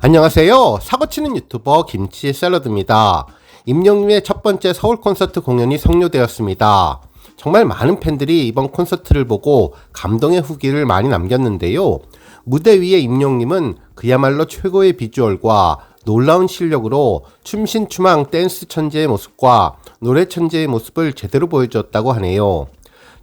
안녕하세요. 사고치는 유튜버 김치 샐러드입니다. 임영웅의 첫 번째 서울 콘서트 공연이 성료되었습니다. 정말 많은 팬들이 이번 콘서트를 보고 감동의 후기를 많이 남겼는데요. 무대 위의 임영웅은 그야말로 최고의 비주얼과 놀라운 실력으로 춤신추망 댄스 천재의 모습과 노래 천재의 모습을 제대로 보여주었다고 하네요.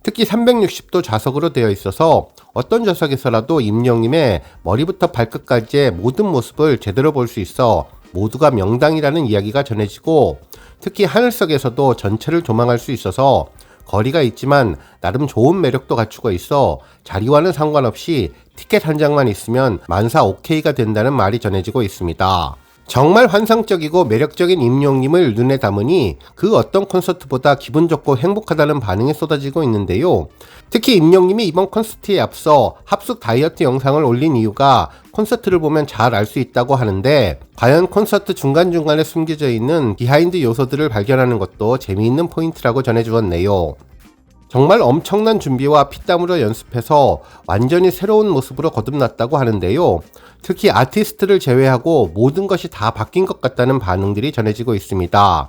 특히 360도 좌석으로 되어 있어서 어떤 좌석에서라도 임영웅의 머리부터 발끝까지의 모든 모습을 제대로 볼 수 있어 모두가 명당이라는 이야기가 전해지고, 특히 하늘석에서도 전체를 조망할 수 있어서 거리가 있지만 나름 좋은 매력도 갖추고 있어 자리와는 상관없이 티켓 한 장만 있으면 만사 오케이가 된다는 말이 전해지고 있습니다. 정말 환상적이고 매력적인 임영웅을 눈에 담으니 그 어떤 콘서트보다 기분 좋고 행복하다는 반응이 쏟아지고 있는데요. 특히 임영웅이 이번 콘서트에 앞서 합숙 다이어트 영상을 올린 이유가 콘서트를 보면 잘 알 수 있다고 하는데, 과연 콘서트 중간중간에 숨겨져 있는 비하인드 요소들을 발견하는 것도 재미있는 포인트라고 전해주었네요. 정말 엄청난 준비와 피땀으로 연습해서 완전히 새로운 모습으로 거듭났다고 하는데요. 특히 아티스트를 제외하고 모든 것이 다 바뀐 것 같다는 반응들이 전해지고 있습니다.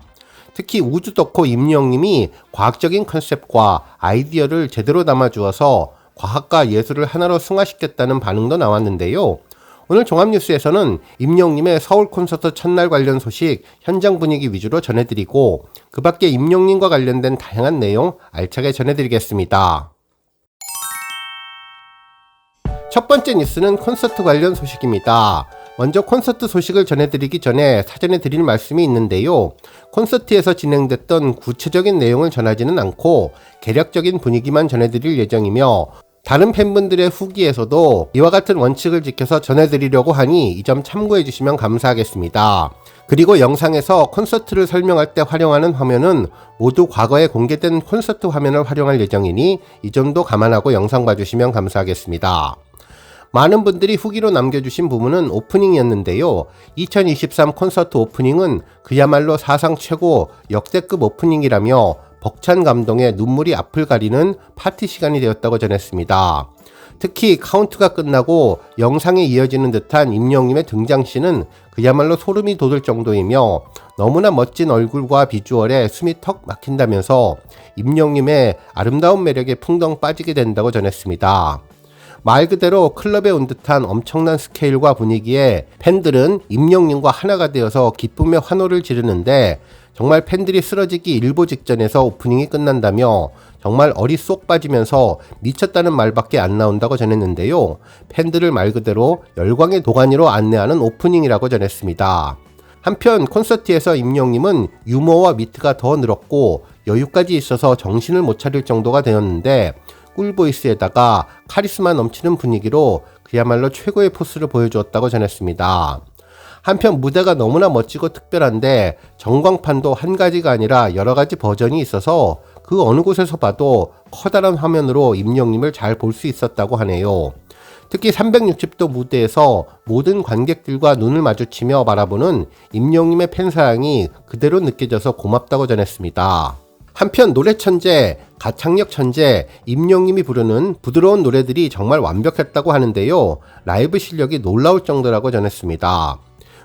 특히 우주 덕후 임영웅이 과학적인 컨셉과 아이디어를 제대로 담아주어서 과학과 예술을 하나로 승화시켰다는 반응도 나왔는데요. 오늘 종합뉴스에서는 임영웅의 서울 콘서트 첫날 관련 소식, 현장 분위기 위주로 전해드리고, 그 밖에 임영웅과 관련된 다양한 내용 알차게 전해드리겠습니다. 첫 번째 뉴스는 콘서트 관련 소식입니다. 먼저 콘서트 소식을 전해드리기 전에 사전에 드릴 말씀이 있는데요. 콘서트에서 진행됐던 구체적인 내용을 전하지는 않고 개략적인 분위기만 전해드릴 예정이며, 다른 팬분들의 후기에서도 이와 같은 원칙을 지켜서 전해드리려고 하니 이 점 참고해 주시면 감사하겠습니다. 그리고 영상에서 콘서트를 설명할 때 활용하는 화면은 모두 과거에 공개된 콘서트 화면을 활용할 예정이니 이 점도 감안하고 영상 봐주시면 감사하겠습니다. 많은 분들이 후기로 남겨주신 부분은 오프닝이었는데요. 2023 콘서트 오프닝은 그야말로 사상 최고 역대급 오프닝이라며 벅찬 감동에 눈물이 앞을 가리는 파티 시간이 되었다고 전했습니다. 특히 카운트가 끝나고 영상에 이어지는 듯한 임영웅의 등장씬은 그야말로 소름이 돋을 정도이며 너무나 멋진 얼굴과 비주얼에 숨이 턱 막힌다면서 임영웅의 아름다운 매력에 풍덩 빠지게 된다고 전했습니다. 말 그대로 클럽에 온 듯한 엄청난 스케일과 분위기에 팬들은 임영웅과 하나가 되어서 기쁨의 환호를 지르는데, 정말 팬들이 쓰러지기 일보 직전에서 오프닝이 끝난다며 정말 얼이 쏙 빠지면서 미쳤다는 말밖에 안 나온다고 전했는데요. 팬들을 말 그대로 열광의 도가니로 안내하는 오프닝이라고 전했습니다. 한편 콘서트에서 임영웅은 유머와 미트가 더 늘었고 여유까지 있어서 정신을 못 차릴 정도가 되었는데, 꿀보이스에다가 카리스마 넘치는 분위기로 그야말로 최고의 포스를 보여주었다고 전했습니다. 한편 무대가 너무나 멋지고 특별한데 전광판도 한 가지가 아니라 여러 가지 버전이 있어서 그 어느 곳에서 봐도 커다란 화면으로 임영웅을 잘 볼 수 있었다고 하네요. 특히 360도 무대에서 모든 관객들과 눈을 마주치며 바라보는 임영웅의 팬사랑이 그대로 느껴져서 고맙다고 전했습니다. 한편 노래 천재, 가창력 천재 임영웅이 부르는 부드러운 노래들이 정말 완벽했다고 하는데요. 라이브 실력이 놀라울 정도라고 전했습니다.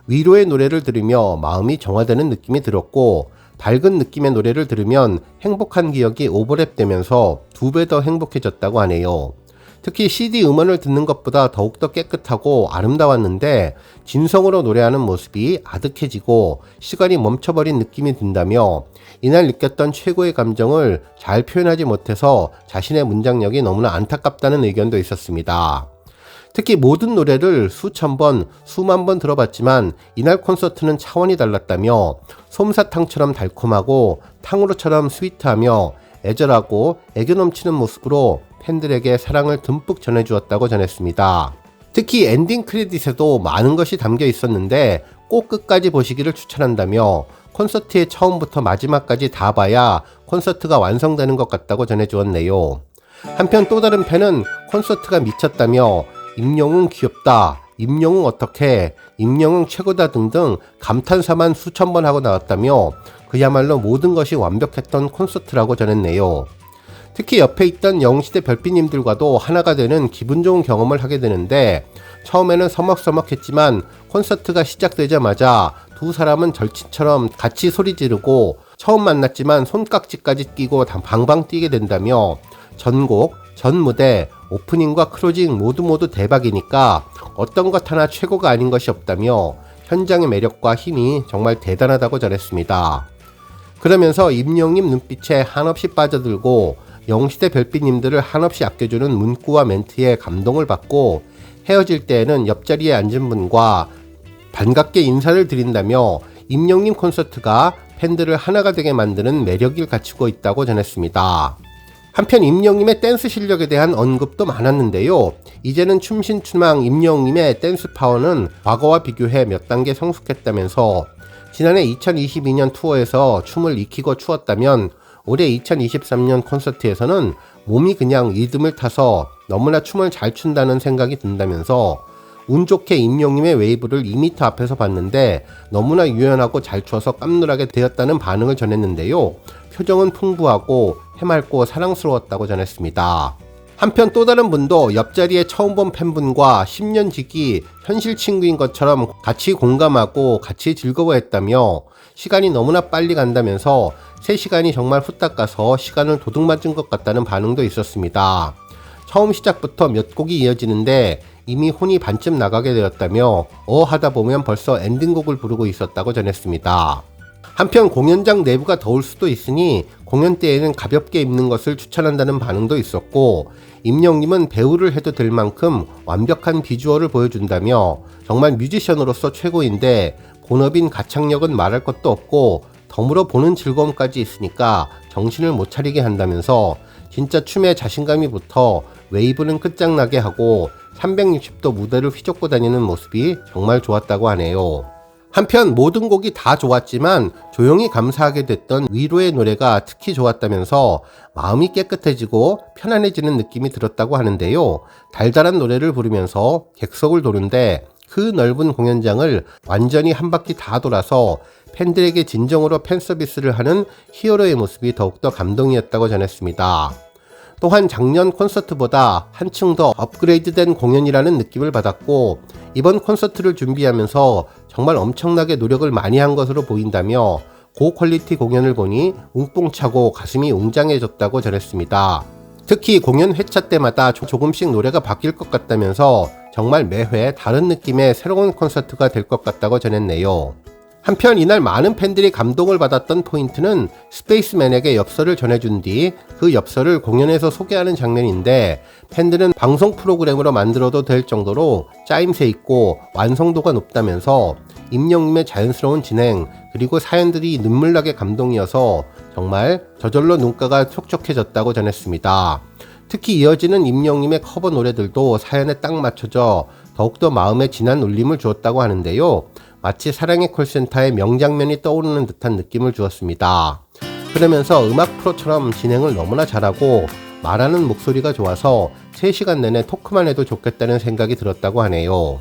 위로의 노래를 들으며 마음이 정화되는 느낌이 들었고, 밝은 느낌의 노래를 들으면 행복한 기억이 오버랩되면서 2배 더 행복해졌다고 하네요. 특히 CD 음원을 듣는 것보다 더욱더 깨끗하고 아름다웠는데 진성으로 노래하는 모습이 아득해지고 시간이 멈춰버린 느낌이 든다며 이날 느꼈던 최고의 감정을 잘 표현하지 못해서 자신의 문장력이 너무나 안타깝다는 의견도 있었습니다. 특히 모든 노래를 수천 번, 수만 번 들어봤지만 이날 콘서트는 차원이 달랐다며 솜사탕처럼 달콤하고 탕후루처럼 스위트하며 애절하고 애교 넘치는 모습으로 팬들에게 사랑을 듬뿍 전해주었다고 전했습니다. 특히 엔딩 크레딧에도 많은 것이 담겨 있었는데 꼭 끝까지 보시기를 추천한다며 콘서트의 처음부터 마지막까지 다 봐야 콘서트가 완성되는 것 같다고 전해주었네요. 한편 또 다른 팬은 콘서트가 미쳤다며 임영웅 귀엽다, 임영웅 어떡해, 임영웅 최고다 등등 감탄사만 수천 번 하고 나왔다며 그야말로 모든 것이 완벽했던 콘서트라고 전했네요. 특히 옆에 있던 영웅시대 별빛님들과도 하나가 되는 기분 좋은 경험을 하게 되는데, 처음에는 서먹서먹했지만 콘서트가 시작되자마자 두 사람은 절친처럼 같이 소리 지르고 처음 만났지만 손깍지까지 끼고 방방 뛰게 된다며, 전곡, 전 무대, 오프닝과 클로징 모두 대박이니까 어떤 것 하나 최고가 아닌 것이 없다며 현장의 매력과 힘이 정말 대단하다고 전했습니다. 그러면서 임영웅님 눈빛에 한없이 빠져들고 영웅시대 별빛님들을 한없이 아껴주는 문구와 멘트에 감동을 받고, 헤어질 때에는 옆자리에 앉은 분과 반갑게 인사를 드린다며 임영웅님 콘서트가 팬들을 하나가 되게 만드는 매력을 갖추고 있다고 전했습니다. 한편 임영웅님의 댄스 실력에 대한 언급도 많았는데요. 이제는 춤신추망 임영웅님의 댄스 파워는 과거와 비교해 몇 단계 성숙했다면서, 지난해 2022년 투어에서 춤을 익히고 추었다면 올해 2023년 콘서트에서는 몸이 그냥 리듬을 타서 너무나 춤을 잘 춘다는 생각이 든다면서, 운 좋게 임영웅님의 웨이브를 2m 앞에서 봤는데 너무나 유연하고 잘 추어서 깜놀하게 되었다는 반응을 전했는데요. 표정은 풍부하고 해맑고 사랑스러웠다고 전했습니다. 한편 또 다른 분도 옆자리에 처음 본 팬분과 10년 지기 현실 친구인 것처럼 같이 공감하고 같이 즐거워했다며, 시간이 너무나 빨리 간다면서 3시간이 정말 후딱 가서 시간을 도둑 맞은 것 같다는 반응도 있었습니다. 처음 시작부터 몇 곡이 이어지는데 이미 혼이 반쯤 나가게 되었다며 하다 보면 벌써 엔딩곡을 부르고 있었다고 전했습니다. 한편 공연장 내부가 더울 수도 있으니 공연 때에는 가볍게 입는 것을 추천한다는 반응도 있었고, 임영웅님은 배우를 해도 될 만큼 완벽한 비주얼을 보여준다며 정말 뮤지션으로서 최고인데 본업인 가창력은 말할 것도 없고 덤으로 보는 즐거움까지 있으니까 정신을 못 차리게 한다면서, 진짜 춤에 자신감이 붙어 웨이브는 끝장나게 하고 360도 무대를 휘젓고 다니는 모습이 정말 좋았다고 하네요. 한편 모든 곡이 다 좋았지만 조용히 감사하게 됐던 위로의 노래가 특히 좋았다면서 마음이 깨끗해지고 편안해지는 느낌이 들었다고 하는데요. 달달한 노래를 부르면서 객석을 도는데 그 넓은 공연장을 완전히 한 바퀴 다 돌아서 팬들에게 진정으로 팬 서비스를 하는 히어로의 모습이 더욱더 감동이었다고 전했습니다. 또한 작년 콘서트보다 한층 더 업그레이드된 공연이라는 느낌을 받았고, 이번 콘서트를 준비하면서 정말 엄청나게 노력을 많이 한 것으로 보인다며 고퀄리티 공연을 보니 웅뽕 차고 가슴이 웅장해졌다고 전했습니다. 특히 공연 회차 때마다 조금씩 노래가 바뀔 것 같다면서 정말 매회 다른 느낌의 새로운 콘서트가 될 것 같다고 전했네요. 한편 이날 많은 팬들이 감동을 받았던 포인트는 스페이스맨에게 엽서를 전해준 뒤 그 엽서를 공연에서 소개하는 장면인데, 팬들은 방송 프로그램으로 만들어도 될 정도로 짜임새 있고 완성도가 높다면서 임영웅님의 자연스러운 진행 그리고 사연들이 눈물나게 감동이어서 정말 저절로 눈가가 촉촉해졌다고 전했습니다. 특히 이어지는 임영웅님의 커버 노래들도 사연에 딱 맞춰져 더욱더 마음에 진한 울림을 주었다고 하는데요. 마치 사랑의 콜센터의 명장면이 떠오르는 듯한 느낌을 주었습니다. 그러면서 음악 프로처럼 진행을 너무나 잘하고 말하는 목소리가 좋아서 3시간 내내 토크만 해도 좋겠다는 생각이 들었다고 하네요.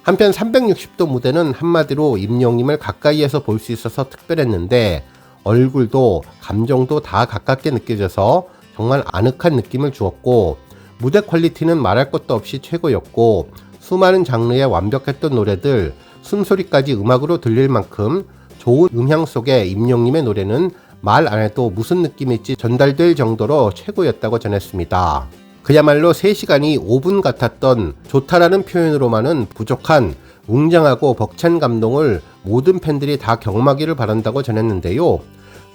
한편 360도 무대는 한마디로 임영웅님을 가까이에서 볼 수 있어서 특별했는데, 얼굴도 감정도 다 가깝게 느껴져서 정말 아늑한 느낌을 주었고, 무대 퀄리티는 말할 것도 없이 최고였고, 수많은 장르의 완벽했던 노래들, 숨소리까지 음악으로 들릴 만큼 좋은 음향 속의 임영웅님의 노래는 말 안 해도 무슨 느낌일지 전달될 정도로 최고였다고 전했습니다. 그야말로 3시간이 5분 같았던 좋다라는 표현으로만은 부족한 웅장하고 벅찬 감동을 모든 팬들이 다 경험하기를 바란다고 전했는데요.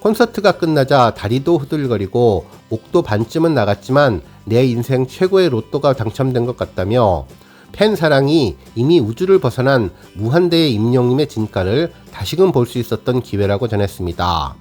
콘서트가 끝나자 다리도 후들거리고 목도 반쯤은 나갔지만 내 인생 최고의 로또가 당첨된 것 같다며, 팬 사랑이 이미 우주를 벗어난 무한대의 임영웅님의 진가를 다시금 볼 수 있었던 기회라고 전했습니다.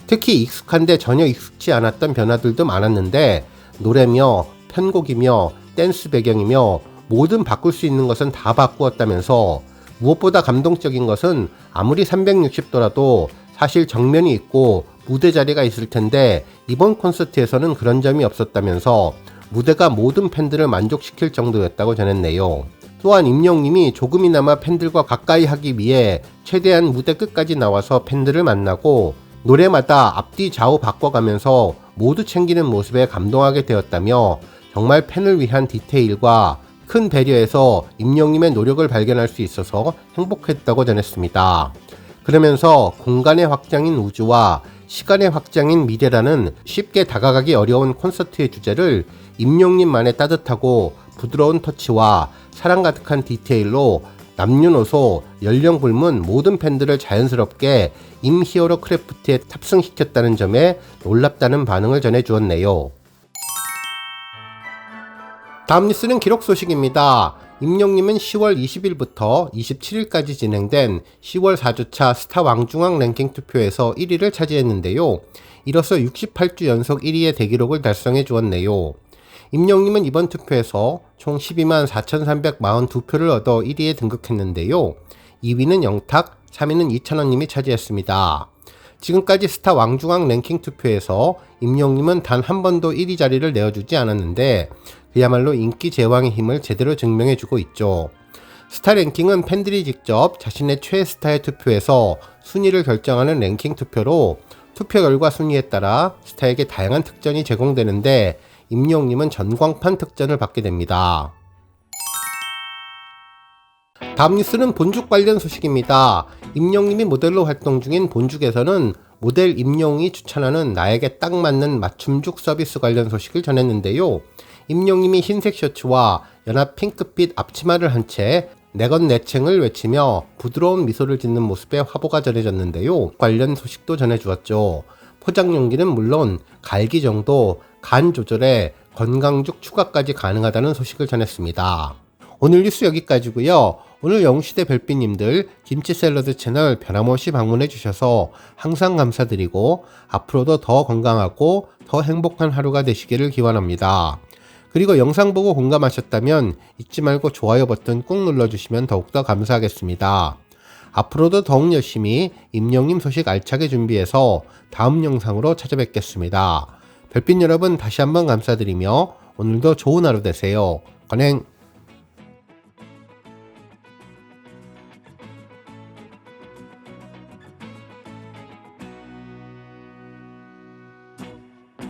특히 익숙한데 전혀 익숙지 않았던 변화들도 많았는데, 노래며 편곡이며 댄스 배경이며 뭐든 바꿀 수 있는 것은 다 바꾸었다면서, 무엇보다 감동적인 것은 아무리 360도라도 사실 정면이 있고 무대 자리가 있을 텐데 이번 콘서트에서는 그런 점이 없었다면서 무대가 모든 팬들을 만족시킬 정도였다고 전했네요. 또한 임영웅님이 조금이나마 팬들과 가까이 하기 위해 최대한 무대 끝까지 나와서 팬들을 만나고 노래마다 앞뒤 좌우 바꿔가면서 모두 챙기는 모습에 감동하게 되었다며 정말 팬을 위한 디테일과 큰 배려에서 임영님의 노력을 발견할 수 있어서 행복했다고 전했습니다. 그러면서 공간의 확장인 우주와 시간의 확장인 미래라는 쉽게 다가가기 어려운 콘서트의 주제를 임영님만의 따뜻하고 부드러운 터치와 사랑 가득한 디테일로 남녀노소, 연령 불문 모든 팬들을 자연스럽게 임히어로 크래프트에 탑승시켰다는 점에 놀랍다는 반응을 전해주었네요. 다음 뉴스는 기록 소식입니다. 임영님은 10월 20일부터 27일까지 진행된 10월 4주차 스타 왕중왕 랭킹 투표에서 1위를 차지했는데요. 이로써 68주 연속 1위의 대기록을 달성해 주었네요. 임영님은 이번 투표에서 총 12만 4,342표를 얻어 1위에 등극했는데요. 2위는 영탁, 3위는 이찬원님이 차지했습니다. 지금까지 스타 왕중왕 랭킹 투표에서 임영님은 단 한 번도 1위 자리를 내어주지 않았는데 그야말로 인기 제왕의 힘을 제대로 증명해주고 있죠. 스타 랭킹은 팬들이 직접 자신의 최애 스타의 투표에서 순위를 결정하는 랭킹 투표로 투표 결과 순위에 따라 스타에게 다양한 특전이 제공되는데 임영님은 전광판 특전을 받게 됩니다. 다음 뉴스는 본죽 관련 소식입니다. 임영님이 모델로 활동 중인 본죽에서는 모델 임영이 추천하는 나에게 딱 맞는 맞춤죽 서비스 관련 소식을 전했는데요. 임영님이 흰색 셔츠와 연합 핑크빛 앞치마를 한 채 내건 내챙을 외치며 부드러운 미소를 짓는 모습에 화보가 전해졌는데요. 관련 소식도 전해주었죠. 포장 용기는 물론 갈기 정도 간 조절에 건강죽 추가까지 가능하다는 소식을 전했습니다. 오늘 뉴스 여기까지고요. 오늘 영웅시대 별빛님들 김치샐러드 채널 변함없이 방문해 주셔서 항상 감사드리고 앞으로도 더 건강하고 더 행복한 하루가 되시기를 기원합니다. 그리고 영상 보고 공감하셨다면 잊지 말고 좋아요 버튼 꾹 눌러주시면 더욱더 감사하겠습니다. 앞으로도 더욱 열심히 임영님 소식 알차게 준비해서 다음 영상으로 찾아뵙겠습니다. 별빛 여러분 다시 한번 감사드리며 오늘도 좋은 하루 되세요. 건행!